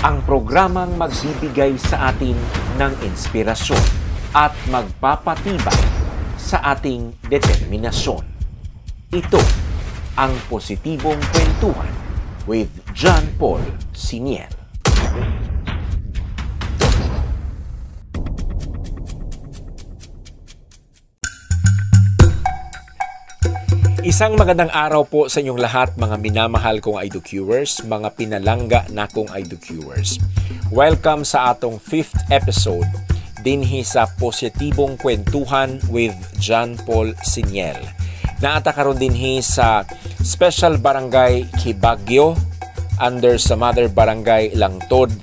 Ang programang magbibigay sa atin ng inspirasyon at magpapatibay sa ating determinasyon. Ito ang Positibong Kwentuhan with John Paul Siniel. Isang magandang araw po sa inyong lahat, mga minamahal kong IDOQers, mga pinalangga na kong IDOQers. Welcome sa atong 5th episode dinhi sa Positibong Kwentuhan with John Paul Siniel. Naata karon dinhi sa Special Barangay Kibagyo under sa Mother Barangay Langtod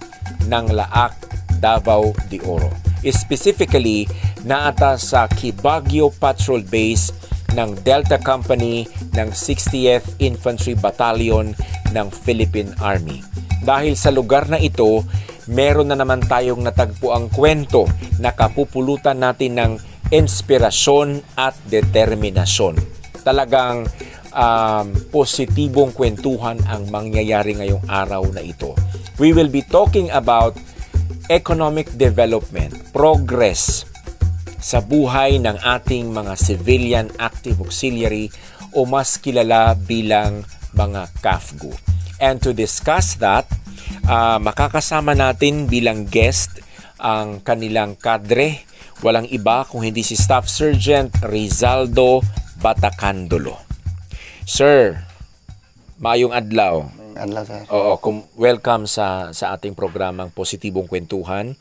ng Laak, Davao de Oro. Specifically, naata sa Kibagyo Patrol Base ng Delta Company ng 60th Infantry Battalion ng Philippine Army. Dahil sa lugar na ito, meron na naman tayong natagpuang kwento na kapupulutan natin ng inspirasyon at determinasyon. Talagang positibong kwentuhan ang mangyayari ngayong araw na ito. We will be talking about economic development, progress sa buhay ng ating mga civilian active auxiliary o mas kilala bilang mga CAFGO. And to discuss that, makakasama natin bilang guest ang kanilang kadre, walang iba kung hindi si Staff Sergeant Rizaldo Batacandolo. Sir, maayong adlaw. Adlaw, sir. Oo, welcome sa ating programang Positibong Kwentuhan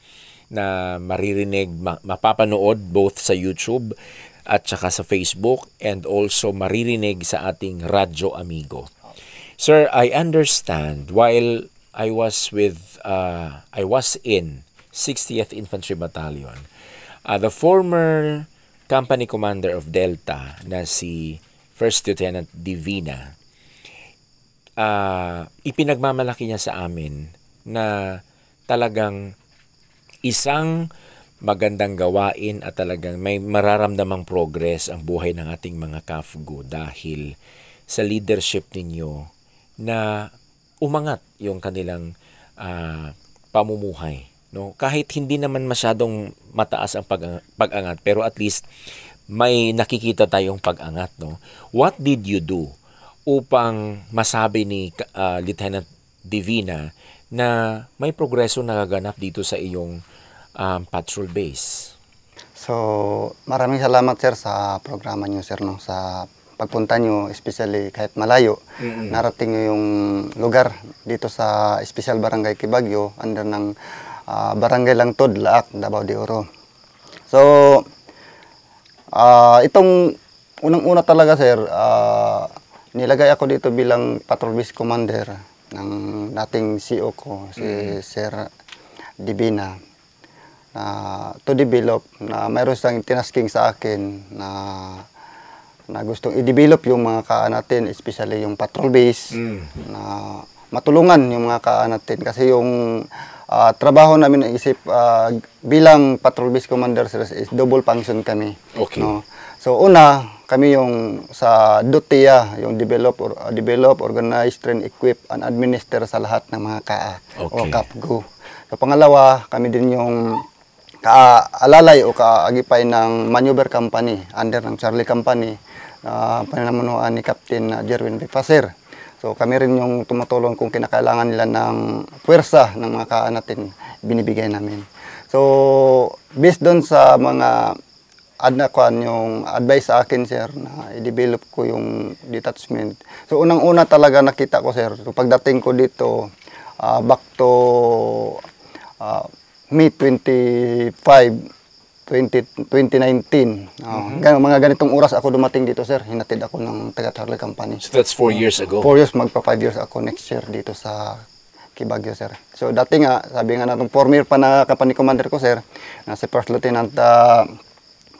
na maririnig, mapapanood both sa YouTube at saka sa Facebook and also maririnig sa ating Radyo Amigo. Sir, I understand while I was in 60th Infantry Battalion, the former company commander of Delta na si First Lieutenant Divina, ipinagmamalaki niya sa amin na talagang isang magandang gawain at talagang may mararamdamang progress ang buhay ng ating mga CAFGO dahil sa leadership ninyo na umangat yung kanilang pamumuhay. No? Kahit hindi naman masyadong mataas ang pag-angat, pero at least may nakikita tayong pag-angat. No? What did you do upang masabi ni Lieutenant Divina na may progreso nagaganap dito sa iyong patrol base? So, maraming salamat, sir, sa programa niyo, sir, no? Sa pagpunta niyo, especially kahit malayo, narating niyo yung lugar dito sa Special Barangay Kibagyo under ng Barangay Langtod, Laak, Davao de Oro. So, itong unang-una talaga, sir, nilagay ako dito bilang patrol base commander ng dating CO ko, si Sir Divina, to develop na mayroon siyang tinasking sa akin na gustong i-develop yung mga kaan natin, especially yung patrol base, na matulungan yung mga kaan natin. Kasi yung trabaho namin naisip bilang patrol base commander, sir, is double function kami. Okay. No? So una, kami yung sa DOTIA, yung develop, organize, train, equip, and administer sa lahat ng mga KA o CAFGO. So pangalawa, kami din yung kaalalay o kaagipay ng maneuver company under ng Charlie Company, pananamunuan ni Captain Jerwin Bifasir. So kami rin yung tumutulong kung kinakailangan nila ng puwersa ng mga KA natin, binibigay namin. So based doon sa mga yung advice sa akin, sir, na i-develop ko yung detachment. So unang-una talaga nakita ko, sir, so pagdating ko dito back to May 25, 2019. Mga ganitong oras ako dumating dito, sir. Hinatid ako ng taga Charlie Company. So that's 4 years ago? 4 years, magpa 5 years ako next year dito sa Kibagyo, sir. So dati nga, sabi nga natong former pa na company commander ko, sir, na si First Lieutenant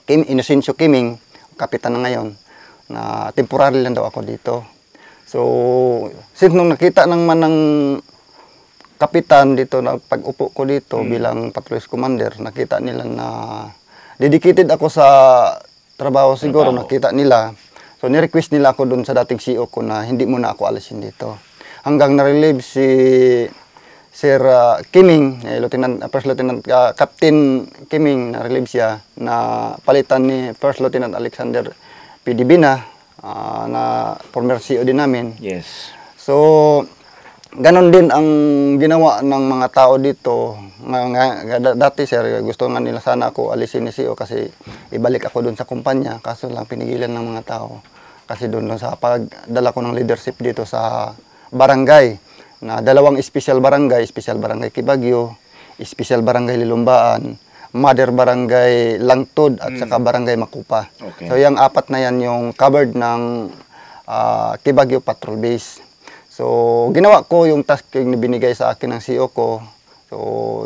Inocencio Kiming, kapitan na ngayon, na temporary lang daw ako dito. So, since nung nakita naman ng kapitan dito, na pag-upo ko dito bilang patrol commander, nakita nila na dedicated ako sa trabaho siguro, nakita nila. So, ni-request nila ako dun sa dating CEO ko na hindi muna ako alisin dito. Hanggang na-relieve Sir Kiming, First Lieutenant Captain Kiming na relieve siya na palitan ni First Lieutenant Alexander Pidibina na former CO din namin. Yes. So, ganon din ang ginawa ng mga tao dito. Dati sir, gusto nga nila sana ako alisin ni CEO kasi ibalik ako doon sa kumpanya. Kaso lang pinigilan ng mga tao. Kasi doon sa pagdala ko ng leadership dito sa barangay. Na dalawang special barangay Kibagyo, special barangay Lilumbaan, Mother Barangay Langtod at saka Barangay Makupa. Okay. So yung apat na yan yung covered ng Kibagyo Patrol Base. So ginawa ko yung task yung binigay sa akin ng CEO ko. So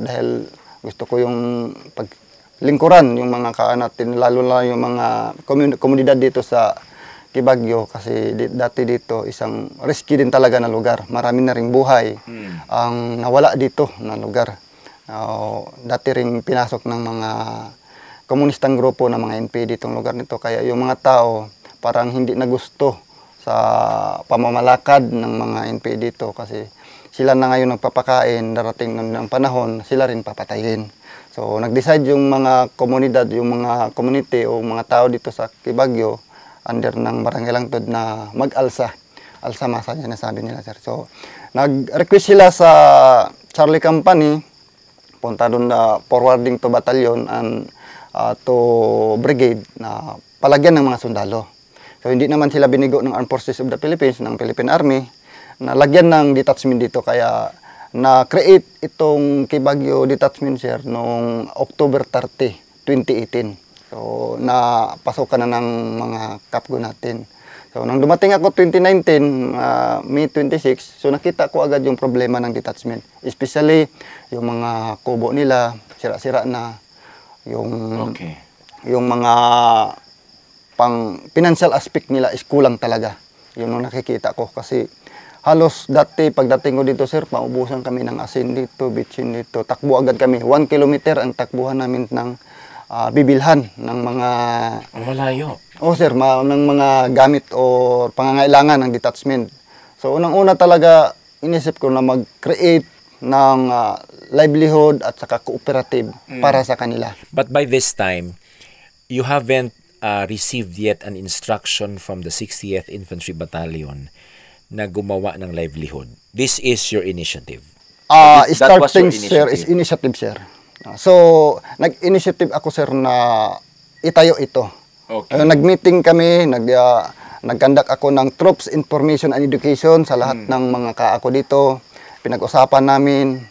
dahil gusto ko yung paglingkuran yung mga natin, lalo na yung mga komunidad dito sa Kibagyo kasi dati dito isang risky din talaga na lugar. Marami na ring buhay ang nawala dito na lugar. Dati ring pinasok ng mga komunistang grupo ng mga NPA ditong lugar nito. Kaya yung mga tao parang hindi na gusto sa pamamalakad ng mga NPA dito kasi sila na ngayon nagpapakain, darating ng panahon, sila rin papatayin. So nag-decide yung mga komunidad, yung mga community o mga tao dito sa Kibagyo under ng Barangay Langtod na mag-alsa. Alsa masa niya nasabi nila sir. So nag-request sila sa Charlie Company punta doon na forwarding to battalion and to brigade na palagyan ng mga sundalo. So hindi naman sila binigo ng Armed Forces of the Philippines, ng Philippine Army, na lagyan ng detachment dito. Kaya na-create itong Kibagyo Detachment sir noong October 30, 2018. So napasukan na ng mga kapgo natin. So nang dumating ako 2019, May 26, so nakita ko agad yung problema ng detachment. Especially yung mga kubo nila, sira-sira na. Yung mga pang financial aspect nila is kulang talaga. Yun ang nakikita ko kasi halos dati pagdating ko dito sir, paubusan kami ng asin dito, bitchin dito. Takbo agad kami. 1 kilometer ang takbuhan namin ng bibilhan ng mga malayo. Sir, ng mga gamit o pangangailangan ng detachment. So unang-una talaga inisip ko na mag-create ng livelihood at saka cooperative para sa kanila. But by this time, you haven't received yet an instruction from the 60th Infantry Battalion na gumawa ng livelihood. This is your initiative. Starting sir is initiative sir. So nag-initiative ako sir na itayo ito. Okay. Nag-meeting kami, nag-conduct ako ng Troops Information and Education sa lahat ng mga kaako dito. Pinag-usapan namin,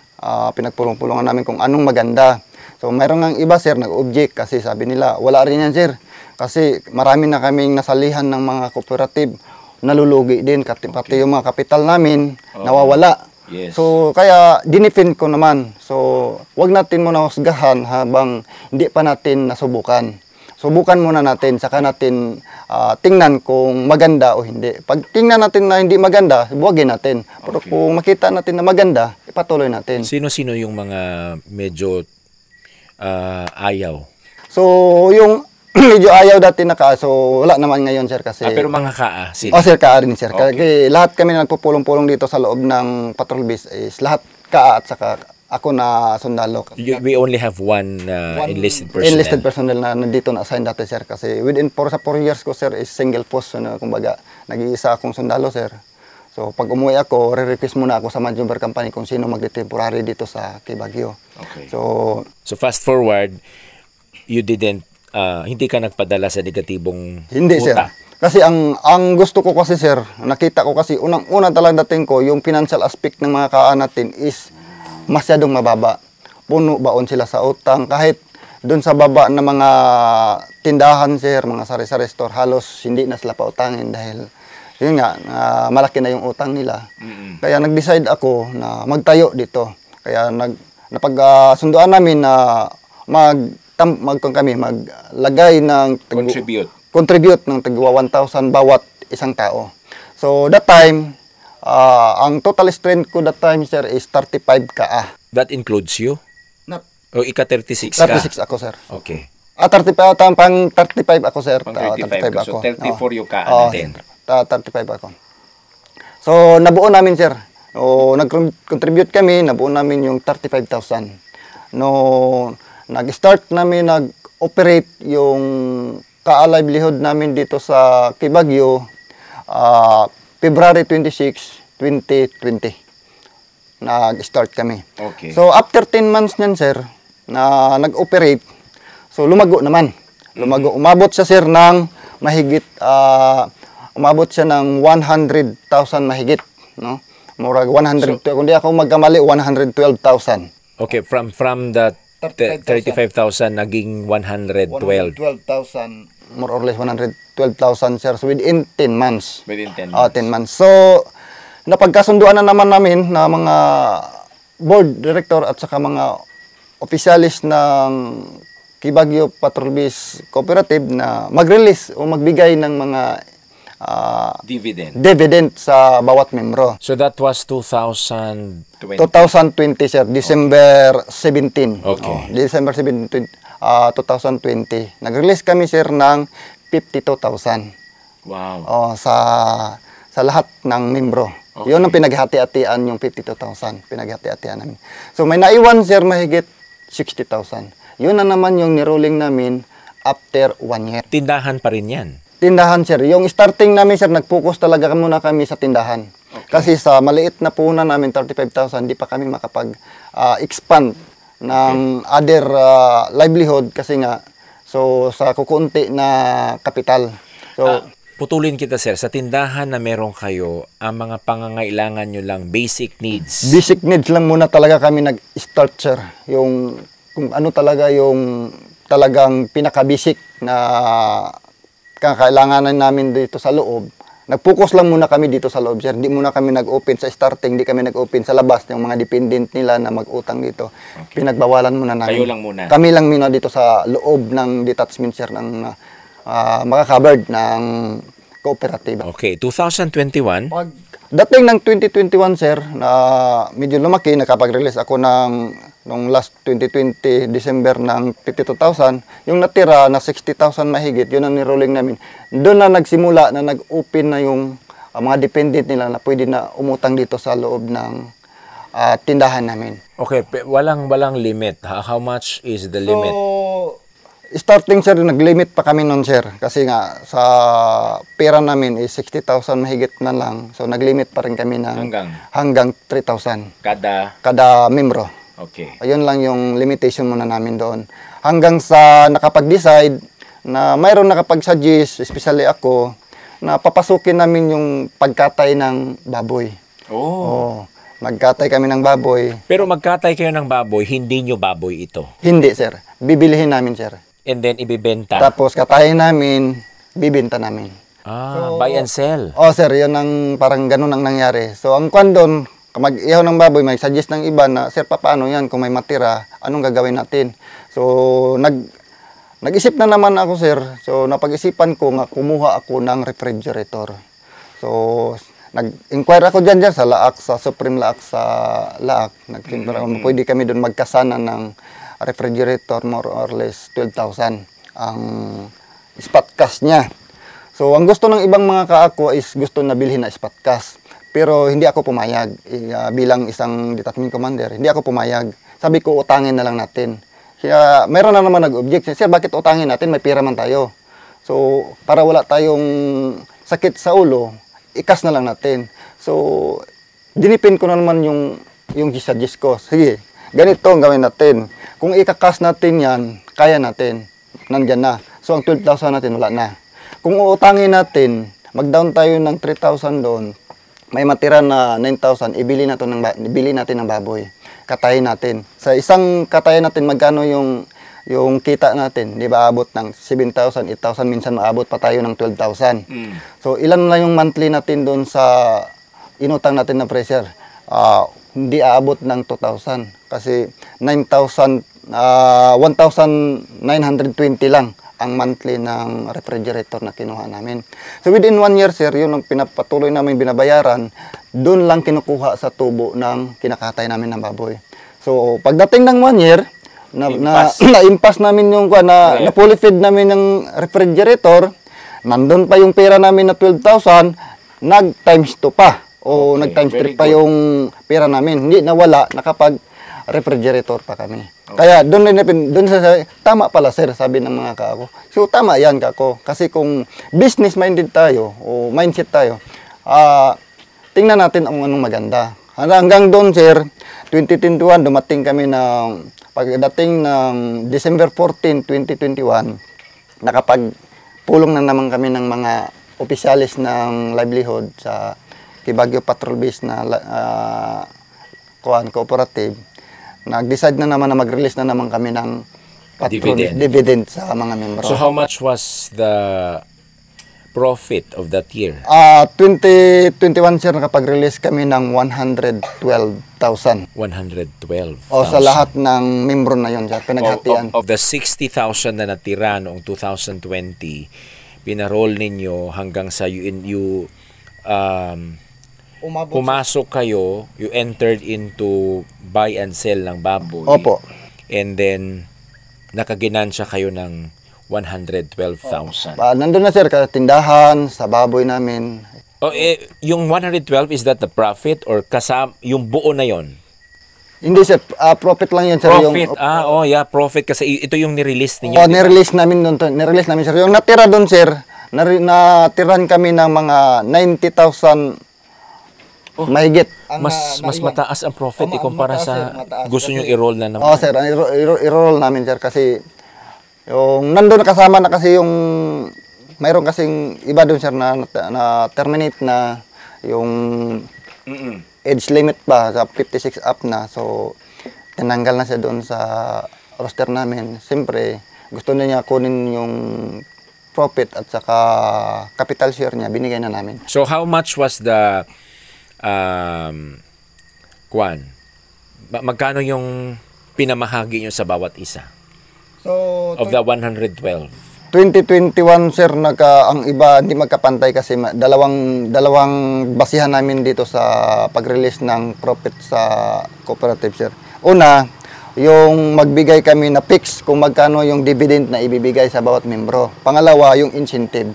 pinagpulong-pulungan namin kung anong maganda. So mayroon ng iba sir, nag-object kasi sabi nila, wala rin yan sir. Kasi marami na kaming nasalihan ng mga cooperative, nalulugi din, pati yung mga kapital namin, nawawala. Yes. So kaya dinefend ko naman. So wag natin muna husgahan habang hindi pa natin nasubukan. Subukan muna natin, saka natin tingnan kung maganda o hindi. Pag tingnan natin na hindi maganda, buwagin natin. Pero kung makita natin na maganda, ipatuloy natin. Sino-sino yung mga medyo ayaw? So, yung medyo ayaw dati na ka, so wala naman ngayon sir kasi... pero mga kaa sila? Sir, kaa rin sir. Kasi lahat kami na nagpupulong-pulong dito sa loob ng patrol base is lahat kaa at saka ako na sundalo. We only have one enlisted personnel. Enlisted personnel na nandito na assign dati sir kasi within 4 years ko sir is single post. So, kumbaga, nag-iisa akong sundalo sir. So pag umuwi ako, re-request muna ako sa Manjumber Company kung sino magde-temporary dito sa Kibagyo. Okay. So fast forward, you didn't, hindi ka nagpadala sa negatibong hindi sir. Kasi ang gusto ko kasi sir, nakita ko kasi unang-una talagang dating ko, yung financial aspect ng mga kaan natin is masyadong mababa. Puno baon sila sa utang. Kahit doon sa baba na mga tindahan sir, mga sari-sari store, halos hindi na sila pautangin dahil yun nga, malaki na yung utang nila. Kaya nag-decide ako na magtayo dito. Kaya napagsunduan namin na maglagay ng contribute ng tagwa 1,000 bawat isang tao. So that time, ang total strength ko that time sir is 35 ka. That includes you? Not. O ika-36 ka? 36 ako sir. Okay. 35 pang 35 ako sir. Pang 35 ako. So 34 yung ka natin. 35 ako. So nabuo namin sir O nag-contribute kami, nabuo namin yung 35,000. No, nag-start namin, nag-operate yung ka-livelihood namin dito sa Kibagyo, February 26, 2020. Nag-start kami. Okay. So, after 10 months niyan, sir, na nag-operate, so lumago naman. Lumago. Umabot siya, sir, ng mahigit, umabot siya ng 100,000 mahigit, no? Murag 100, kung di ako magkamali, 112,000. Okay, from the 35,000 naging 112. 112,000, more or less 112,000, sir, so within 10 months. Within 10 months. 10 months. So, napagkasunduan na naman namin na mga board director at saka mga opisyalis ng Kibagyo Patrol Base Cooperative na mag-release o magbigay ng mga dividend sa bawat membro. So that was 2020. 2020, sir, December 17. Okay. December 17, 2020. Nag-release kami, sir, ng 52,000. Wow. Sa lahat ng membro. Okay. Yun ang pinaghati-hatian, yung 52,000. Pinaghati-hatian namin. So may naiwan, sir, mahigit 60,000. Yun na naman yung niruling namin after 1 year. Tindahan pa rin yan. Tindahan, sir. Yung starting namin, sir, nag-focus talaga muna kami sa tindahan. Okay. Kasi sa maliit na puhunan namin, 35,000, di pa kami makapag-expand ng other livelihood kasi nga, so sa kukunti na kapital. So, putulin kita, sir. Sa tindahan na meron kayo, ang mga pangangailangan nyo lang, basic needs. Basic needs lang muna talaga kami nag-start, sir. Yung kung ano talaga yung talagang pinaka-basic na kakailanganan namin dito sa loob. Nag-focus lang muna kami dito sa loob, sir. Hindi muna kami nag-open sa starting, hindi kami nag-open sa labas. Yung mga dependent nila na mag-utang dito. Okay. Pinagbawalan muna namin. Kayo lang muna? Kami lang muna dito sa loob ng detachment, sir, ng maka-covered ng cooperative. Okay, 2021? Dating ng 2021, sir, na medyo lumaki, nakapag-release ako nung last 2020, December ng 52,000. Yung natira na 60,000 mahigit, yun ang niroling namin. Doon na nagsimula na nag-open na yung mga dependent nila na pwede na umutang dito sa loob ng tindahan namin. Okay, walang limit. How much is the limit? So, starting, sir, nag-limit pa kami nun, sir. Kasi nga, sa pera namin is 60,000 mahigit na lang. So, nag-limit pa rin kami ng hanggang 3,000. Kada membro. Okay. Ayun lang yung limitation muna namin doon. Hanggang sa nakapag-decide na mayroon nakapag-suggest, especially ako, na papasukin namin yung pagkatay ng baboy. Oh. Magkatay kami ng baboy. Pero magkatay kayo ng baboy, hindi nyo baboy ito? Hindi, sir. Bibilihin namin, sir. And then ibibenta? Tapos katayin namin, bibenta namin. So, buy and sell? Sir, yun ang parang ganun ang nangyari. So, ang kwan doon, mag-ihaw ng baboy, may suggest ng iba na, sir, paano yan kung may matira, anong gagawin natin? So, nag-isip na naman ako, sir. So, napag-isipan ko nga kumuha ako ng refrigerator. So, nag-inquire ako dyan sa Laak, sa Supreme Laak, sa Laak. Pwede kami doon magkasana ng refrigerator, more or less 12,000 ang spot cash niya. So, ang gusto ng ibang mga kaako is gusto na bilhin na spot cash. Pero hindi ako pumayag. Bilang isang detachment commander, hindi ako pumayag. Sabi ko, utangin na lang natin. Kaya, meron na naman nag-object. Sir, bakit utangin natin? May pera man tayo. So, para wala tayong sakit sa ulo, ikas na lang natin. So, dinipin ko na naman yung suggest ko. Sige, ganito ang gawin natin. Kung ikakas natin yan, kaya natin. Nandyan na. So, ang 12,000 natin, wala na. Kung uutangin natin, mag-down tayo ng 3,000 doon, may matira na 9,000, ibili natin ng baboy. Katayin natin. Sa isang katayin natin, magkano yung kita natin? Di ba, abot ng 7,000, 8,000, minsan maabot pa tayo ng 12,000. So, ilan lang yung monthly natin doon sa inutang natin na pressure? Hindi aabot ng 2,000. Kasi 1,920 lang ang monthly ng refrigerator na kinuha namin. So within 1 year, sir, yun ang pinapatuloy namin binabayaran, doon lang kinukuha sa tubo ng kinakatay namin ng baboy. So pagdating ng 1 year, na-impas namin yung na-fully feed namin ng refrigerator, nandun pa yung pera namin na 12,000, nag-times 2 pa. o Okay, nag-times very 3 pa good. yung pera namin. Hindi nawala, nakapag-refrigerator pa kami. Kaya doon sa tama pala sir, sabi ng mga kako. So tama yan kako. Kasi kung business minded tayo o mindset tayo, tingnan natin ang anong maganda. Hanggang doon sir, 2021 dumating kami ng pagdating ng December 14, 2021, nakapagpulong na naman kami ng mga opisyalis ng livelihood sa Kibagyo Patrol Base na cooperative. Nag-decide na naman na mag-release na naman kami ng dividend sa mga membro. So how much was the profit of that year? 2021 sir, nakapag-release kami ng 112,000. 112,000. O sa lahat ng membro na yon sir, pinaghatian. Of the 60,000 na natira noong 2020, pinarol ninyo hanggang sa pumasok kayo, you entered into buy and sell ng baboy. Opo. And then, nakaginansya kayo ng 112,000. Nandun na sir, tindahan, sa baboy namin. Yung 112, is that the profit or yung buo na yon? Hindi sir, profit lang yan sir. Profit, profit kasi ito yung nirelease ninyo. Nirelease namin sir. Yung natira doon sir, natiran kami ng mga 90,000 mahigit. Mas mataas ang profit ikumpara sa gusto nyo i-roll na naman. Sir, i-roll namin sir kasi yung nandun kasama na kasi yung mayroon kasing iba doon sir na terminate na yung age limit pa sa 56 up na, so tinanggal na siya doon sa roster namin. Siyempre gusto niya kunin yung profit at saka capital share niya, binigay na namin. So how much was the magkano yung pinamahagi nyo sa bawat isa? So of the 112? 2021 sir, ang iba hindi magkapantay kasi dalawang basihan namin dito sa pag-release ng profit sa cooperative sir. Una, yung magbigay kami na fix kung magkano yung dividend na ibibigay sa bawat membro. Pangalawa, yung incentive.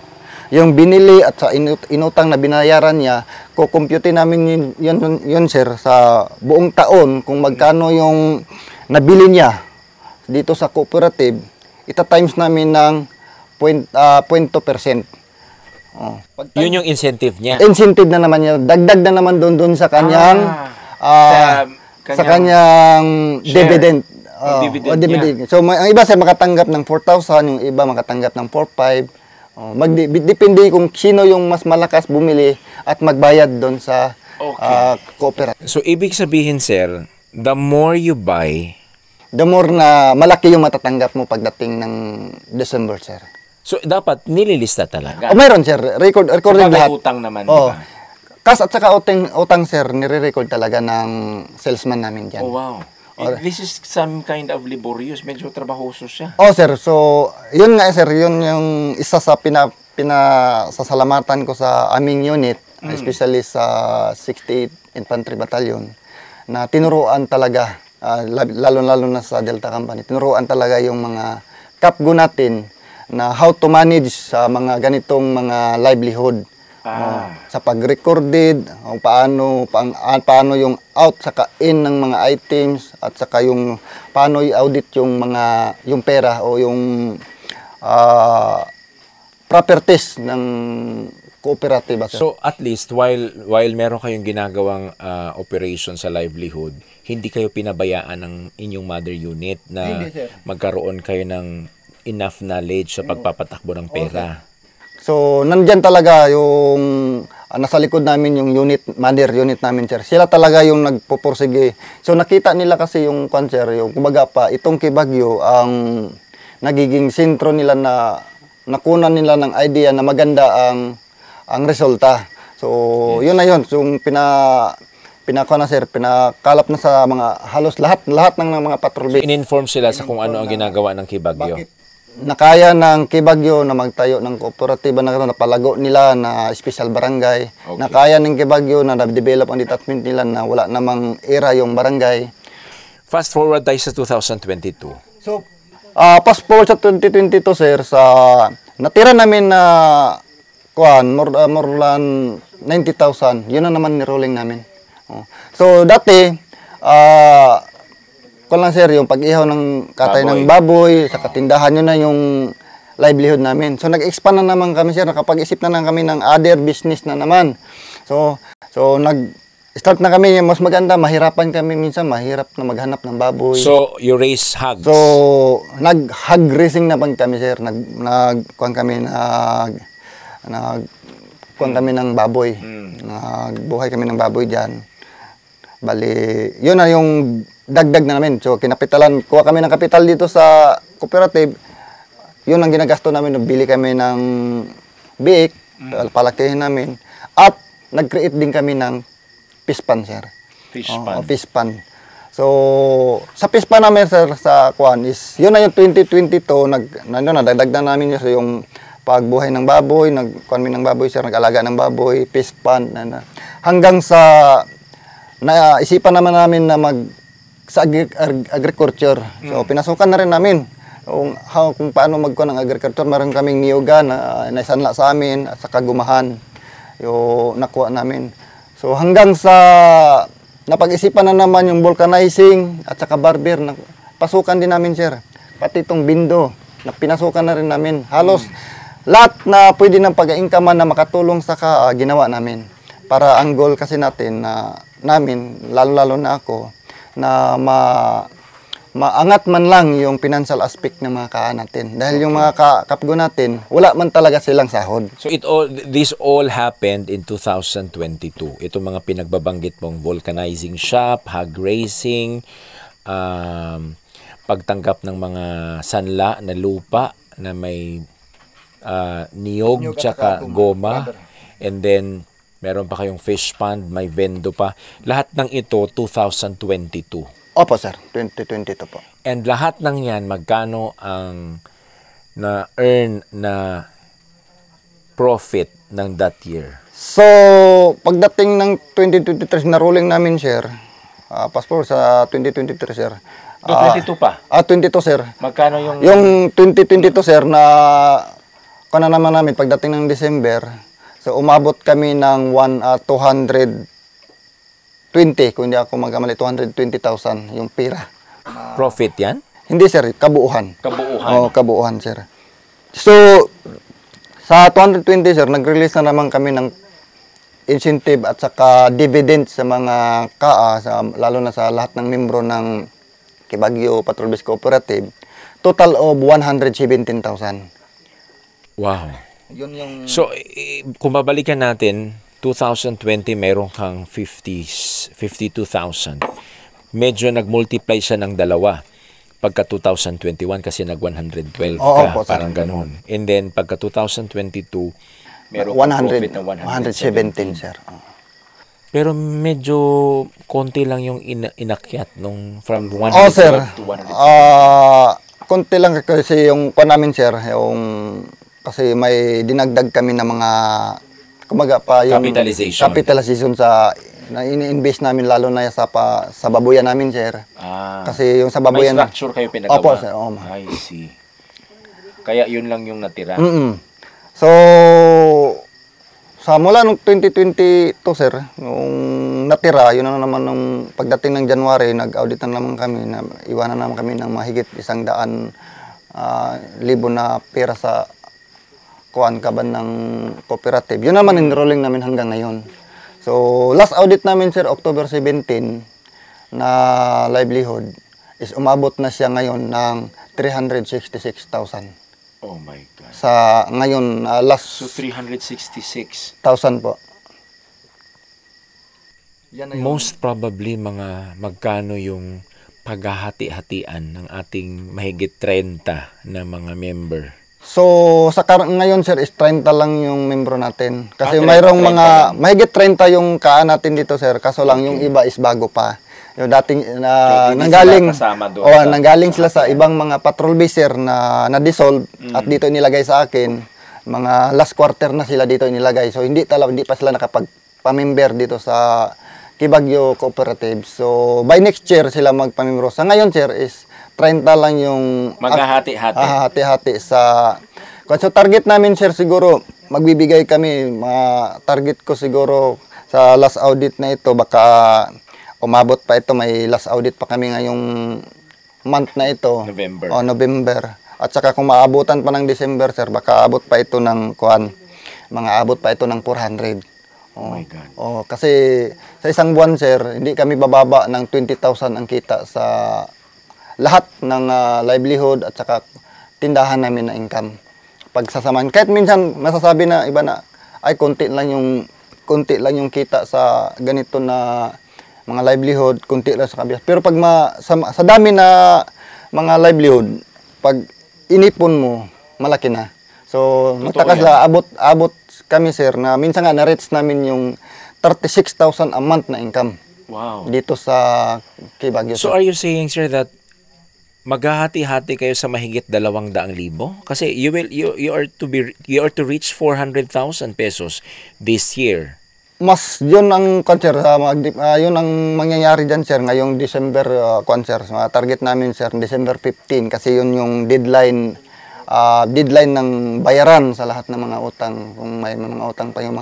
Yung binili at sa inutang na binayaran niya, kukumpute namin yun sir sa buong taon kung magkano yung nabili niya dito sa cooperative, ita-times namin ng 0.2%. Yun yung incentive niya. Incentive na naman niya. Dagdag na naman doon sa kanyang sa kanyang dividend. Dividend. So ang iba sir makatanggap ng 4,000, yung iba makatanggap ng 4,500. Depende kung sino yung mas malakas bumili at magbayad doon sa cooperative. So ibig sabihin sir, the more you buy, the more na malaki yung matatanggap mo pagdating ng December sir. So dapat nililista talaga. Mayroon sir, recording lahat. Utang naman, diba? Cash at saka utang sir, nire-record talaga ng salesman namin diyan. Oh wow. This is some kind of laborious, medyo trabahoso siya. Sir, so yun nga sir, yun yung isa sa pinasasalamatan ko sa aming unit, especially sa 68 Infantry Battalion, na tinuruan talaga, lalo-lalo na sa Delta Company, tinuruan talaga yung mga kapgo natin na how to manage sa mga ganitong mga livelihood. Sa pag-recorded, paano yung out saka in ng mga items at saka yung paano i-audit yung pera o yung properties ng cooperative. So at least while meron kayong ginagawang operation sa livelihood, hindi kayo pinabayaan ng inyong mother unit na magkaroon kayo ng enough knowledge sa pagpapatakbo ng pera. So, nandyan talaga yung nasa likod namin yung mother unit namin, sir. Sila talaga yung nagpupursige. So, nakita nila kasi yung sir, yung kumbaga pa, itong Kibagyo, ang nagiging sentro nila na nakunan nila ng idea na maganda ang resulta. So, yun na yun. So, pinakalap na sa mga halos lahat ng mga patrol base. In-inform sila sa kung ano ang ginagawa ng Kibagyo. Nakaya ng Kibagyo na magtayo ng kooperatiba na napalago nila na special barangay. Okay. Nakaya ng Kibagyo na na-develop ang detachment nila na wala namang era yung barangay. Fast forward tayo sa 2022. So, fast forward sa 2022 sir, sa natira namin na more than 90,000. Yun na naman ni-rolling namin. So, dati, kung lang sir, yung pag-ihaw ng katay ng baboy, sa katindahan, yun na yung livelihood namin. So, nag-expand na naman kami sir, nakapag-isip na kami ng other business na naman. So nag-start na kami, mas maganda, mahirapan kami minsan, mahirap na maghanap ng baboy. So, you raise hogs? So, nag-hog racing na kami sir, nagkuhan kami ng baboy. Nagbuhay kami ng baboy dyan. Bali, yun na yung dagdag na namin. So, kuha kami ng kapital dito sa cooperative. Yun ang ginagasto namin. Bili kami ng biik, palakihin namin. At nag-create din kami ng fish pan, sir. Fish pan. Fish pan. So, sa fish pan namin, sir, sa kuhan is, yun na yung 2022, nadagdag na namin yung pagbuhay ng baboy, nagkuhan kami ng baboy, sir, nag-alaga ng baboy, fish pan, hanggang sa naisipan naman namin na sa agriculture. So, pinasukan na rin namin kung paano magkuha ng agriculture. Meron kaming niyugan na naisanla sa amin at sa kagumahan yung nakuha namin. So, hanggang sa napag-isipan na naman yung vulcanizing at saka barber, pasukan din namin, sir. Pati itong bindo, pinasukan na rin namin. Halos lahat na pwede ng pag-income na makatulong sa ginawa namin. Para ang goal kasi natin namin, lalo-lalo na ako, na maangat man lang yung financial aspect ng mga kaa natin. Dahil yung mga kapgo natin, wala man talaga silang sahod. So this all happened in 2022. Ito mga pinagbabanggit mong vulcanizing shop, hog racing, pagtanggap ng mga sanla na lupa na may niyog tsaka goma, and then meron pa kayong fish pond, may vendo pa. Lahat ng ito, 2022. Opo, sir. 2022 po. And lahat ng yan, magkano ang na-earn na profit ng that year? So, pagdating ng 2023 na rolling namin, sir, passport sa 2023, sir. 22 pa? 22, sir. Magkano yung... Yung 2022, sir, na kana naman namin, pagdating ng December, so, umabot kami ng 220, kung hindi ako magkamali, 220,000 yung pira. Profit yan? Hindi, sir. Kabuuhan. Kabuuhan? Oo, kabuuhan, sir. So, sa 220, sir, nag-release na naman kami ng incentive at saka dividend sa mga KAA, lalo na sa lahat ng membro ng Kibagyo Patrol Base Cooperative. Total of 117,000. Wow. Yun yung... So, kung babalikan natin, 2020 meron kang 52,000. Medyo nag-multiply siya ng dalawa. Pagka 2021 kasi nag-112 ka, po, parang ganun. And then, pagka 2022, meron 100, profit na 117, sir. Pero medyo konti lang yung inakyat from 112 sir. to 117. Konti lang kasi yung namin, sir, yung... Kasi may dinagdag kami ng mga, kumaga pa yung capitalization sa na ini-invest namin, lalo na sa babuyan namin, sir. Kasi yung sa babuyan... May structure kayo pinagawa? Opo, sir. I see. Kaya yun lang yung natira? So, sa mula nung 2022, sir, yung natira, yun na naman nung pagdating ng January, nag-audit na naman kami, iwanan naman kami ng mahigit 100,000 na pera sa kuan kaban ng cooperative. Yun naman enrolling namin hanggang ngayon. So, last audit namin, sir, October 17 na livelihood is umabot na siya ngayon ng 366,000. Oh my God. Sa ngayon, last... So, 366,000 po. Yan na most probably, magkano yung paghahati-hatian ng ating mahigit 30 na mga member? So, ngayon, sir, is 30 lang yung membro natin. Kasi mayroong mga, mahigit 30 yung kaan natin dito, sir. Kaso lang, yung iba is bago pa. Yung dating, nanggaling sila sa ibang mga patrol base, sir, na-dissolve at dito inilagay sa akin. Mga last quarter na sila dito inilagay. So, hindi pa sila nakapag-pamember dito sa Kibagyo Cooperative. So, by next year, sila magpamembro. Sa ngayon, sir, is 30 lang yung maghahati-hati sa so target namin, sir, siguro magbibigay kami, target ko siguro sa last audit na ito, baka umabot pa ito, may last audit pa kami ngayong month na ito. November. November. At saka kung maabutan pa ng December, sir, baka abot pa ito ng abot pa ito ng 400. Oh my God. Kasi sa isang buwan, sir, hindi kami bababa ng 20,000 ang kita sa lahat ng livelihood at saka tindahan namin na income. Pagsasamaan, kahit minsan masasabi na iba na ay konti lang yung kita sa ganito na mga livelihood, konti lang sa kabias. Pero pag sa dami na mga livelihood, pag inipon mo, malaki na. So, magtakas la, abot kami, sir, na minsan nga na-reach namin yung 36,000 a month na income. Wow. Dito sa Kibagyo. So, are you saying, sir, that maghahati-hati kayo sa mahigit 200,000? Kasi you are to reach 400,000 pesos this year. Mas yun ang sir, yun ang mangyayari dyan, sir, ngayong December sir. Target namin, sir, December 15 kasi yun yung deadline ng bayaran sa lahat ng mga utang. Kung may mga utang pa yung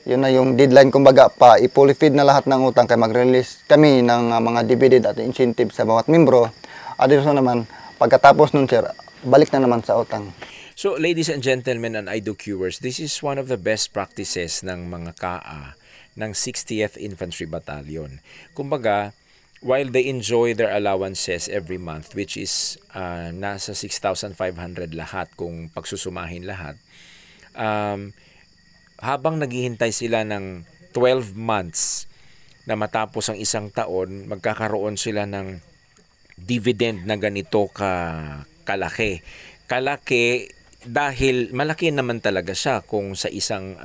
yun na yung deadline, kumbaga pa i-fully feed na lahat ng utang kaya mag-release kami ng mga dividend at incentive sa bawat membro. Additional naman, pagkatapos nun, sir, balik na naman sa utang. So, ladies and gentlemen and IDOCuers, this is one of the best practices ng mga KAA ng 60th Infantry Battalion. Kumbaga, while they enjoy their allowances every month, which is nasa 6,500 lahat kung pagsusumahin lahat, habang naghihintay sila ng 12 months na matapos ang isang taon, magkakaroon sila ng dividend na ganito kalaki. Kalaki dahil malaki naman talaga siya kung sa isang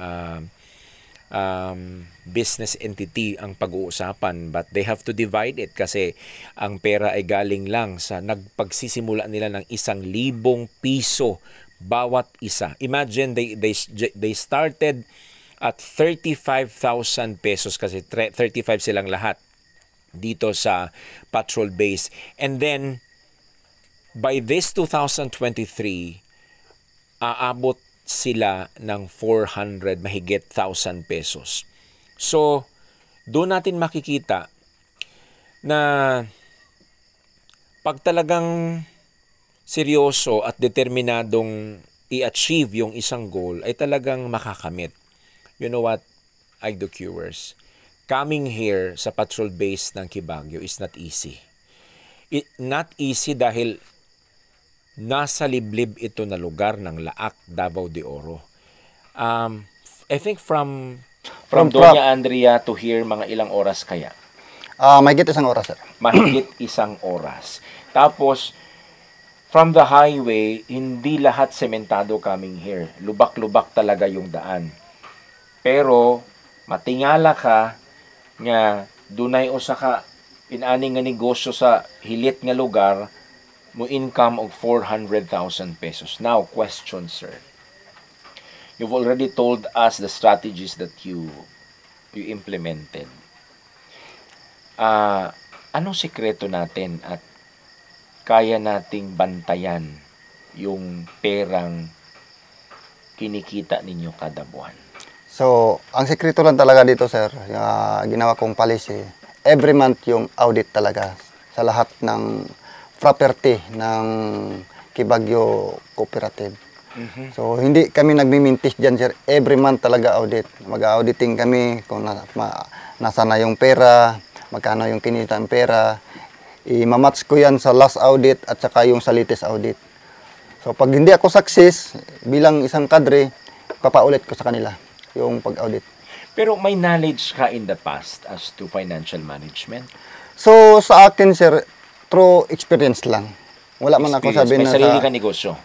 business entity ang pag-uusapan, but they have to divide it kasi ang pera ay galing lang sa nagpagsisimula nila ng 1,000 piso bawat isa. Imagine they started at 35,000 pesos kasi 35 silang lahat dito sa patrol base. And then, by this 2023, aabot sila ng 400 mahigit 1,000 pesos. So, doon natin makikita na pag talagang seryoso at determinadong i-achieve yung isang goal, ay talagang makakamit. You know what, IDOCuers? Coming here sa patrol base ng Kibagyo is not easy. Not easy dahil nasa liblib ito na lugar ng Laak, Davao de Oro. I think from Doña Andrea to here, mga ilang oras kaya? Mahigit 1 oras, sir. Mahigit 1 oras. Tapos, from the highway, hindi lahat sementado coming here. Lubak-lubak talaga yung daan. Pero, matingala ka, nga dunay usa ka inani nga negosyo sa hilit nga lugar mo income of 400,000 pesos. Now, question, sir. You've already told us the strategies that you implemented. Anong sikreto natin at kaya nating bantayan yung perang kinikita ninyo kada buwan? So, ang sekreto lang talaga dito, sir, ginawa kong policy, every month yung audit talaga sa lahat ng property ng Kibagyo Cooperative. So, hindi kami nagmimintis dyan, sir. Every month talaga audit. Mag-auditing kami kung nasa na yung pera, magkano yung kinita ng pera. I-match ko yan sa last audit at saka yung sa latest audit. So, pag hindi ako success, bilang isang kadre, papaulit ko sa kanila yung pag-audit. Pero may knowledge ka in the past as to financial management? So, sa akin, sir, through experience lang. Wala man ako sabi na may sarili ka negosyo?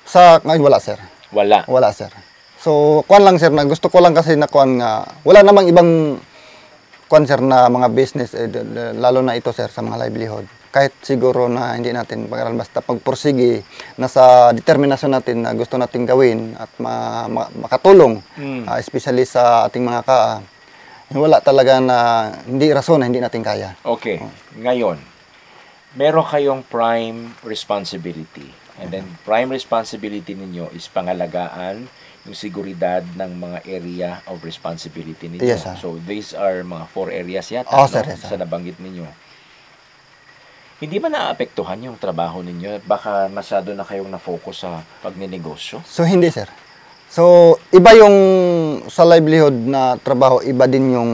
Wala, sir. Wala? Wala, sir. So, kuwan lang, sir, na gusto ko lang kasi na kuwan nga, wala namang ibang kuwan, sir, na mga business, lalo na ito, sir, sa mga livelihood. Kahit siguro na hindi natin pag-aralan, basta pagpursige, nasa determinasyon natin na gusto natin gawin at makatulong, especially sa ating mga KAA, wala talaga na hindi rason na hindi natin kaya. Okay. Ngayon, meron kayong prime responsibility. And then, prime responsibility ninyo is pangalagaan yung seguridad ng mga area of responsibility ninyo. Yes, sir. So, these are mga 4 areas yata, Sir, yes, sir. sa nabanggit ninyo. Hindi ba naapektuhan yung trabaho ninyo? Baka masyado na kayong na-focus sa pagninegosyo? So, hindi, sir. So, iba yung sa livelihood na trabaho, iba din yung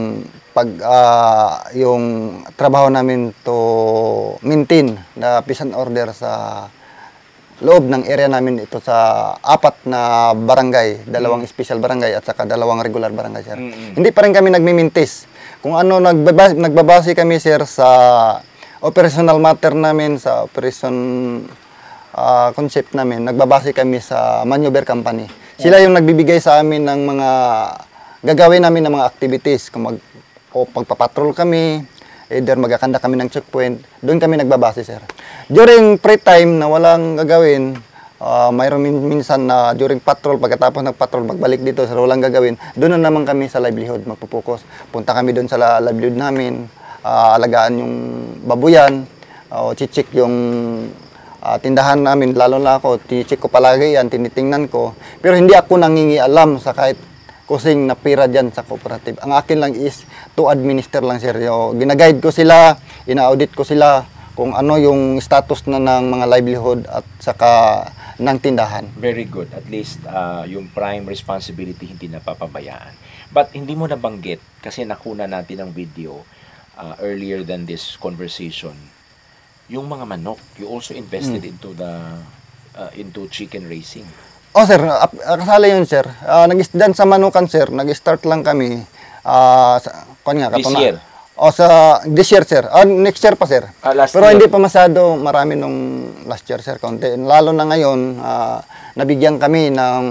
yung trabaho namin to maintain the peace and order sa loob ng area namin ito sa 4 na barangay, 2 special barangay at saka 2 regular barangay, sir. Hindi pa rin kami nagmimintis. Kung ano, nagbabase kami, sir, sa operational matter namin, sa operation concept namin, nagbabase kami sa maneuver company. Sila yung nagbibigay sa amin ng mga gagawin namin ng mga activities. Kung pagpapatrol kami, either magkakanda kami ng checkpoint, doon kami nagbabase, sir. During free time na walang gagawin, mayroon minsan na during patrol, pagkatapos ng-patrol, magbalik dito, sir, walang gagawin, doon na naman kami sa livelihood magpupokus. Punta kami doon sa livelihood namin, alagaan yung babuyan, o chichik yung tindahan namin, lalo na ako, chichik ko palagi yan, tinitingnan ko. Pero hindi ako nangingialam sa kahit kusing na pira dyan sa cooperative. Ang akin lang is to administer lang, sir. Ginaguide ko sila, ina-audit ko sila kung ano yung status na ng mga livelihood at saka ng tindahan. Very good. At least yung prime responsibility hindi napapabayaan. But hindi mo nabanggit, kasi nakuna natin ang video earlier than this conversation, yung mga manok, you also invested into chicken raising. Sir, kasali yun, sir. Dyan sa manukan, sir, nag-start lang kami. This year? This year, sir. Next year pa, sir. Pero year. hindi pa masyado marami nung last year, sir. Konti. Lalo na ngayon, nabigyan kami ng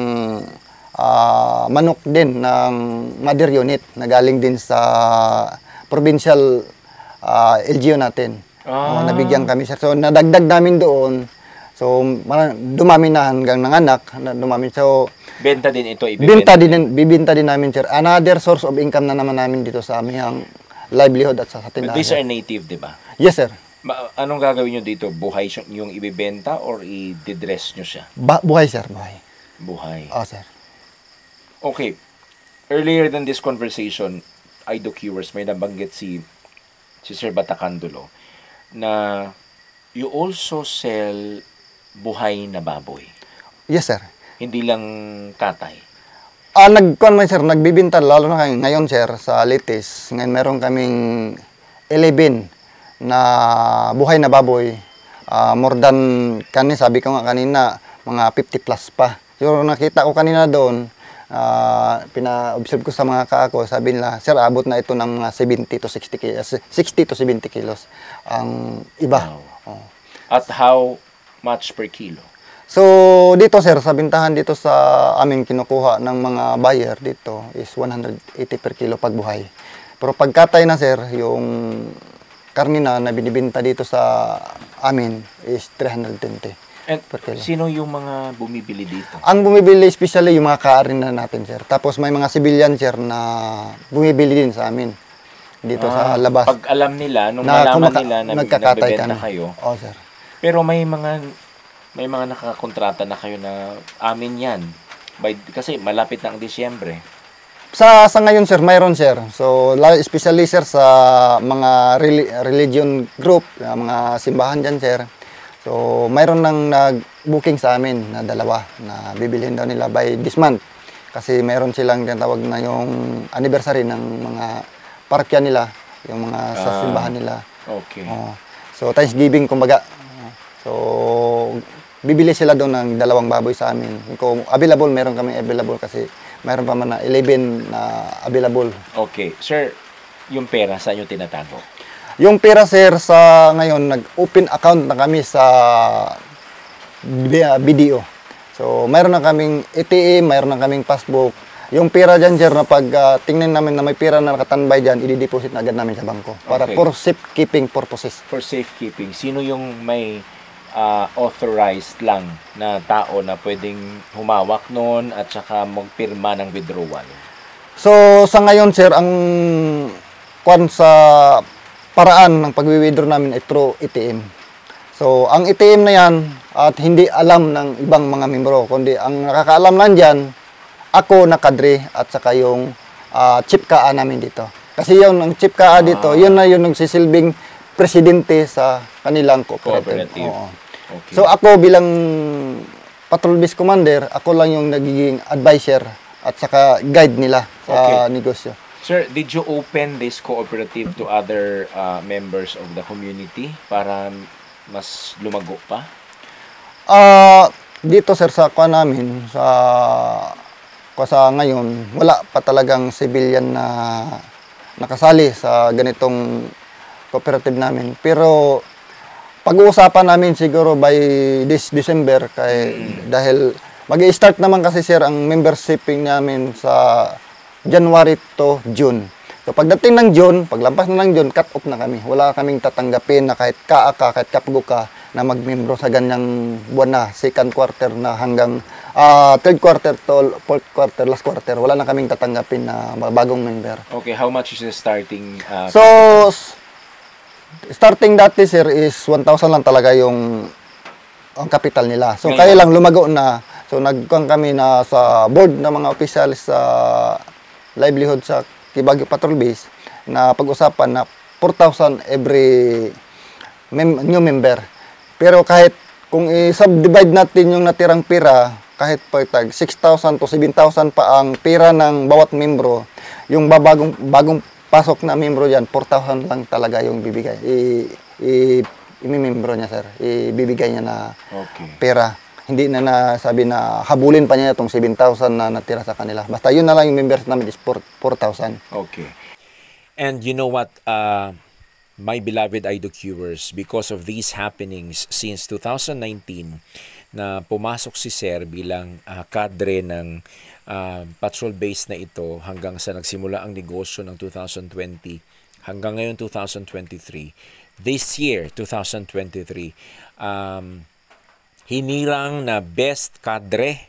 manok din ng mother unit na galing din sa provincial LGU natin. Nabigyan kami, sir. So, nadagdag namin doon. So, dumami na hanggang nanganak. Dumami. So, benta din ito, bibenta din namin, sir. Another source of income na naman namin dito sa aming livelihood at sa tindahan. These are native, di ba? Yes, sir. Anong gagawin nyo dito? Buhay yung ibibenta or i-dress nyo siya? Buhay, sir. Buhay. Buhay. Sir. Okay. Earlier than this conversation, IDOCuers, may nabanggit si Sir Batacandulo na you also sell buhay na baboy. Yes, sir. Hindi lang katay. Sir, nagbibinta, lalo na ngayon, sir, sa Litis. Ngayon, meron kaming 11 na buhay na baboy. More than, sabi ko nga kanina, mga 50 plus pa. So, nakita ko kanina doon, pina-observe ko sa mga kaako, sabi nila, sir, abot na ito ng mga 70 to 60 kilos, 60 to 70 kilos. Ang iba. Wow. At how much per kilo? So, dito, sir, sa bintahan dito sa aming kinukuha ng mga buyer dito is 180 per kilo pag buhay. Pero pag katay na, sir, yung karne na binibinta dito sa amin is 320 per kilo. Sino yung mga bumibili dito? Ang bumibili, especially yung mga kaarin na natin, sir. Tapos may mga civilian, sir, na bumibili din sa amin dito sa labas. Pag alam nila, nung nalaman nila na nagbebenta kayo. Sir. Pero may mga nakakontrata na kayo na amin yan. Kasi malapit na ang Disyembre. Sa ngayon, sir, mayroon, sir. So, especially, sir, sa mga religion group, mga simbahan dyan, sir. So, mayroon nang nag-booking sa amin na 2 na bibilhin daw nila by this month. Kasi mayroon silang tinatawag na yung anniversary ng mga parokya nila, yung mga sa simbahan nila. Okay. So, Thanksgiving, kumbaga. So, bibili sila doon ng 2 baboy sa amin. Kung available, meron kami available kasi mayroon pa man na 11 na available. Okay. Sir, yung pera, saan yung tinatago? Yung pera, sir, sa ngayon, nag-open account na kami sa BDO. So, mayroon na kaming ATM, mayroon na kaming passbook. Yung pera dyan, sir, na pag tingnan namin na may pera na nakatanbay dyan, i-deposit na agad namin sa bangko. Para for safekeeping purposes. For safekeeping. Sino yung may authorized lang na tao na pwedeng humawak noon at saka magpirma ng withdrawal? So, sa ngayon, sir, ang sa paraan ng pag-withdraw namin ay through ATM. So, ang ATM na yan, at hindi alam ng ibang mga membro, kundi ang nakakaalam lang dyan, ako na kadre at saka yung chief KA namin dito. Kasi yung ang chief KA dito, yun na yung nagsisilbing presidente sa kanilang cooperative. Oo. Okay. So ako bilang patrol base commander, ako lang yung nagiging advisor at saka guide nila sa negosyo. Sir, did you open this cooperative to other members of the community para mas lumago pa? Dito sir sa kuha namin sa ngayon wala pa talagang civilian na nakasali sa ganitong cooperative namin. Pero pag-uusapan namin siguro by this December dahil mag-i-start naman kasi sir ang membershiping namin sa January to June. So pagdating ng June, paglampas na ng June, cut off na kami. Wala kaming tatanggapin na kahit KA ka, kahit kapgo ka na magmembro sa ganyang buwan na, second quarter na hanggang third quarter to fourth quarter, last quarter. Wala na kaming tatanggapin na bagong member. Okay, how much is the starting? So, starting dati sir is 1,000 lang talaga yung ang capital nila. So, kaya lang lumago na. So, nagkuhan kami na sa board ng mga officials sa livelihood sa Baguio Patrol Base na pag-usapan na 4,000 every new member. Pero kahit kung i-subdivide natin yung natirang pira, kahit pagtag 6,000 to 7,000 pa ang pira ng bawat membro, yung bagong pasok na membro yan, 4,000 lang talaga yung bibigay. I-membro niya sir, ibibigay niya na pera. Hindi na nasabi na habulin pa niya itong 7,000 na natira sa kanila. Basta yun na lang yung members namin is 4,000. Okay. And you know what, my beloved IDOQers, because of these happenings since 2019, na pumasok si Sir bilang kadre ng patrol base na ito hanggang sa nagsimula ang negosyo ng 2020 hanggang ngayon 2023. This year, 2023, hinirang na best kadre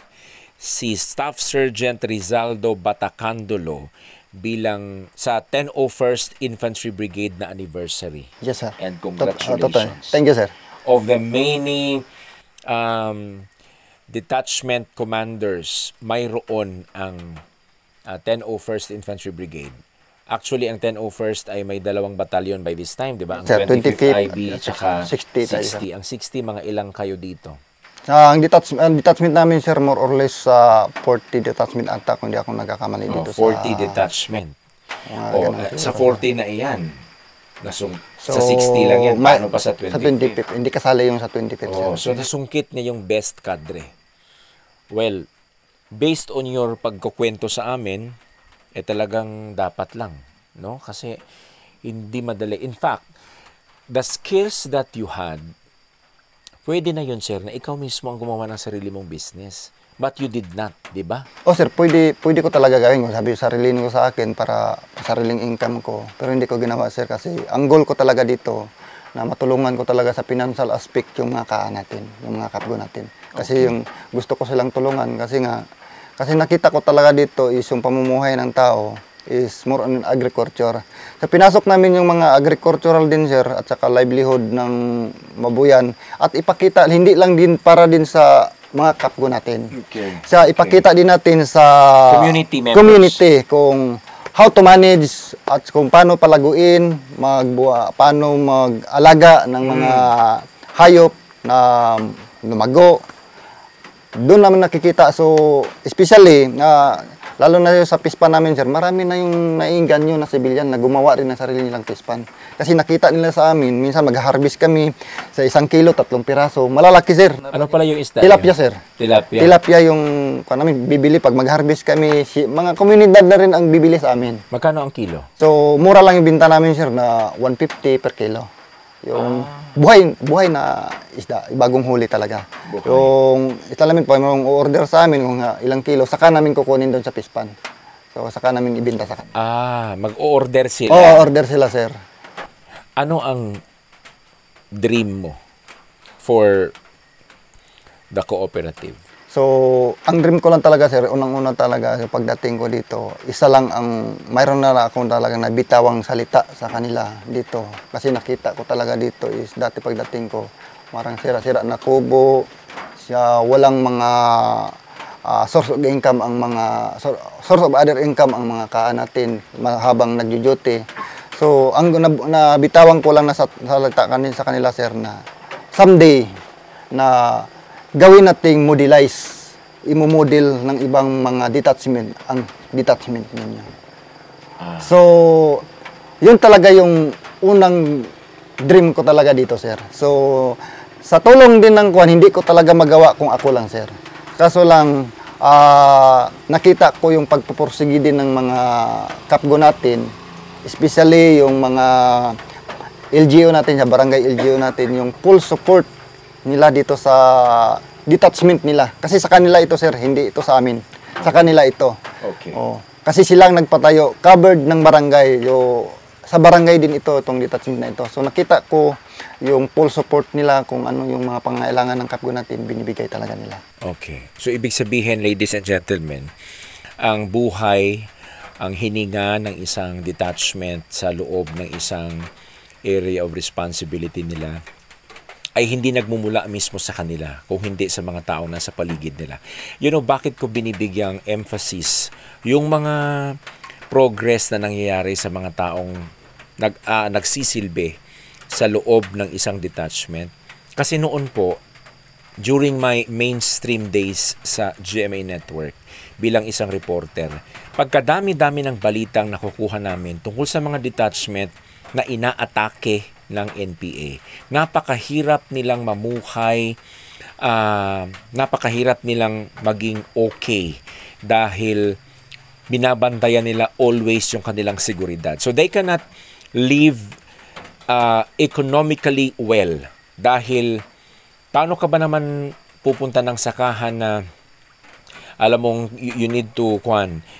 si Staff Sergeant Rizaldo Batacandolo bilang sa 101st Infantry Brigade na anniversary. Yes, sir. And congratulations. Thank you, sir. Of the many detachment commanders, mayroon ang 101st Infantry Brigade. Actually, ang 101st ay may dalawang batalyon by this time, di ba? Ang 25th IB at saka 60. Ang 60, mga ilang kayo dito? Ang detachment namin, sir, more or less 40 detachment ata kung di ako nagkakamali dito. 40 detachment. Sa 40 na iyan. Sa 60 lang yan. Paano pa sa 25th? Sa 25th. Hindi kasali yung sa 25th. So, nasungkit niya yung best cadre. Well, based on your pagkukwento sa amin, talagang dapat lang. No? Kasi hindi madali. In fact, the skills that you had, pwede na yun, sir, na ikaw mismo ang gumawa ng sarili mong business. But you did not, di ba? Sir, pwede ko talaga gawin. Sabi sarili ko sa akin para sariling income ko. Pero hindi ko ginawa, sir, kasi ang goal ko talaga dito na matulungan ko talaga sa financial aspect yung mga kaa natin, yung mga kapgo natin. Kasi yung gusto ko silang tulungan kasi nakita ko talaga dito is yung pamumuhay ng tao is more on agriculture. So pinasok namin yung mga agricultural din, sir, at saka livelihood ng mabuyan at ipakita hindi lang din para din sa mga kapgo natin. Sa ipakita din natin sa community kung how to manage at kung paano palaguin, paano mag-alaga ng mga hayop na lumago. Doon namin nakikita. So, especially, lalo na sa pispan namin, sir, marami na yung nainggan nyo na civilian na gumawa rin ng sarili nilang pispan. Kasi nakita nila sa amin, minsan mag-harvest kami sa 1 kilo, 3 piraso. Malalaki, sir. Ano pala yung isda? Tilapia, sir. Tilapia yung namin bibili pag mag-harvest kami. Mga komunidad na rin ang bibili sa amin. Magkano ang kilo? So, mura lang yung binta namin, sir, na 150 per kilo. Yung buhay na isda, bagong huli talaga. Yung namin po, yung order sa amin kung ilang kilo, saka namin kukunin doon sa pispan. So, saka namin ibenta sa kanila. Mag-order sila? Oo, order sila, sir. Ano ang dream mo for the cooperative? So, ang dream ko lang talaga, sir, unang-una talaga sa pagdating ko dito, isa lang mayroon na akong talaga nabitawang salita sa kanila dito. Kasi nakita ko talaga dito is dati pagdating ko, marang sira-sira na kubo, walang mga source of income ang mga source of other income ang mga kaa natin habang nagjo-duty. So ang nabitawan ko lang na salita sa kanila sir na someday na gawin nating modelize, imomodel ng ibang mga detachment ang detachment ninyo. So yun talaga yung unang dream ko talaga dito sir. So sa tulong din ng kuwan, hindi ko talaga magawa kung ako lang sir. Kaso lang nakita ko yung pagpupursigi din ng mga kapgo natin, especially yung mga LGU natin, sa barangay LGU natin, yung full support nila dito sa detachment nila. Kasi sa kanila ito sir, hindi ito sa amin. Sa kanila ito. Okay. Kasi silang nagpatayo, covered ng barangay. Sa barangay din itong detachment na ito. So nakita ko yung full support nila kung ano yung mga pangailangan ng kapgo natin, binibigay talaga nila. Okay. So ibig sabihin, ladies and gentlemen, ang buhay, ang hininga ng isang detachment sa loob ng isang area of responsibility nila ay hindi nagmumula mismo sa kanila, kung hindi sa mga taong nasa paligid nila. Bakit ko binibigyang emphasis yung mga progress na nangyayari sa mga taong nagsisilbi sa loob ng isang detachment? Kasi noon po, during my mainstream days sa GMA Network, bilang isang reporter, pagkadami-dami ng balitang nakukuha namin tungkol sa mga detachment na inaatake ng NPA. Napakahirap nilang mamuhay, napakahirap nilang maging okay dahil binabantayan nila always yung kanilang seguridad. So they cannot live economically well dahil paano ka ba naman pupunta ng sakahan na alam mong you need to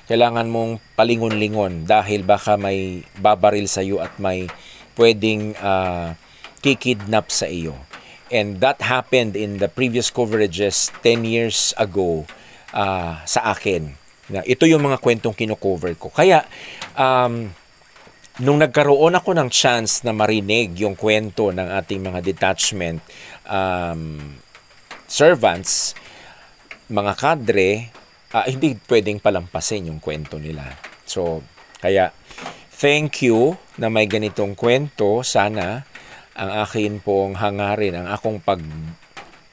kailangan mong palingon-lingon dahil baka may babaril sa iyo at may pwedeng kikidnap sa iyo. And that happened in the previous coverages 10 years ago sa akin. Ito yung mga kwentong kino-cover ko. Kaya nung nagkaroon ako ng chance na marinig yung kwento ng ating mga detachment servants, mga kadre, hindi pwedeng palampasin yung kwento nila. So, kaya thank you na may ganitong kwento. Sana ang akin pong hangarin, ang akong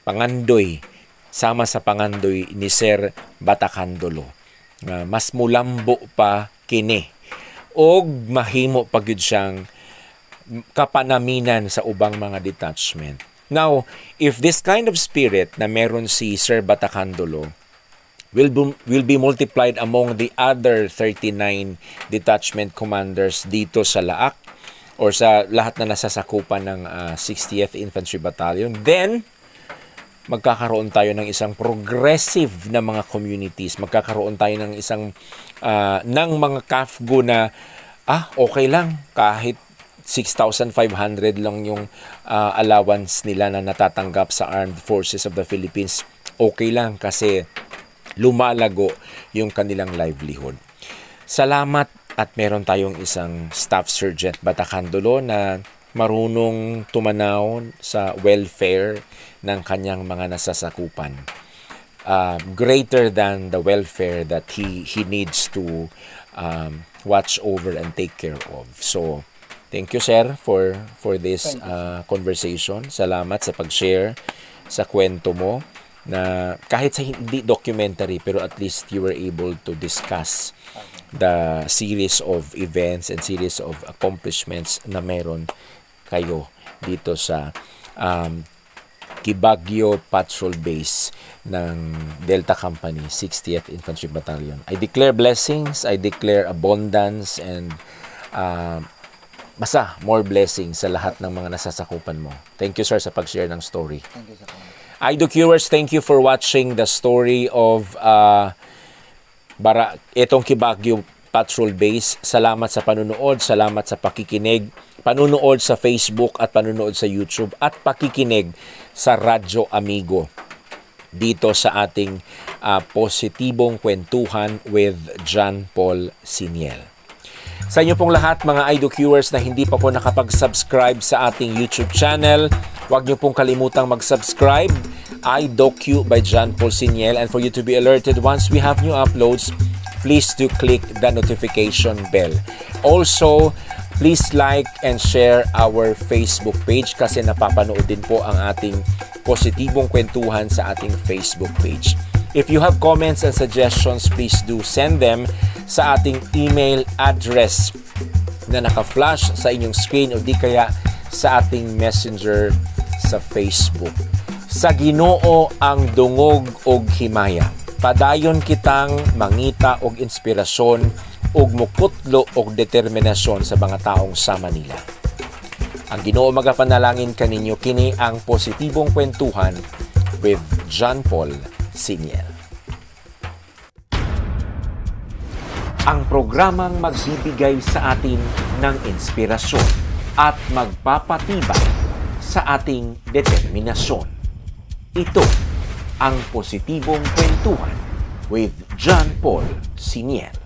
pangandoy, sama sa pangandoy ni Sir Batakandolo, mas mulambo pa kini og mahimo pagud siyang kapanaminan sa ubang mga detachment. Now, if this kind of spirit na meron si Sir Batakandolo will be multiplied among the other 39 detachment commanders dito sa Laak or sa lahat na nasasakupan ng 60th Infantry Battalion, then magkakaroon tayo ng isang progressive na mga communities. Magkakaroon tayo ng isang ng mga KAFGO na okay lang kahit 6,500 lang yung allowance nila na natatanggap sa Armed Forces of the Philippines. Okay lang kasi lumalago yung kanilang livelihood. Salamat at meron tayong isang Staff Sergeant Batakandolo na marunong tumanaw sa welfare ng kanyang mga nasasakupan. Greater than the welfare that he needs to watch over and take care of. So, thank you, sir, for this conversation. Salamat sa pag-share sa kwento mo na kahit sa hindi documentary, pero at least you were able to discuss the series of events and series of accomplishments na meron kayo dito sa Kibagyo Patrol Base ng Delta Company, 60th Infantry Battalion. I declare blessings, I declare abundance, and basta more blessings sa lahat ng mga nasasakupan mo. Thank you, sir, sa pag-share ng story. Thank you, sir. Viewers, thank you for watching the story of itong Kibagyo Patrol Base. Salamat sa panunood, salamat sa pakikinig, panunood sa Facebook at panunood sa YouTube at pakikinig sa Radyo Amigo dito sa ating positibong kwentuhan with John Paul Siniel. Sa inyo pong lahat, mga IDOCuers na hindi pa po nakapag-subscribe sa ating YouTube channel, huwag niyo pong kalimutang mag-subscribe iDocu by John Paul Siniel. And for you to be alerted once we have new uploads, please do click the notification bell. Also, please like and share our Facebook page kasi napapanood din po ang ating positibong kwentuhan sa ating Facebook page. If you have comments and suggestions, please do send them sa ating email address na naka-flash sa inyong screen o di kaya sa ating messenger sa Facebook. Sa Ginoo ang dungog og himaya. Padayon kitang mangita og inspirasyon og mukutlo og determinasyon sa mga taong sama nila. Ang Ginoo magapanalangin kaninyo kini ang positibong kwentuhan with John Paul Siniel. Ang programang magbibigay sa atin ng inspirasyon at magpapatibay sa ating determinasyon. Ito ang positibong kwentuhan with John Paul Siniel.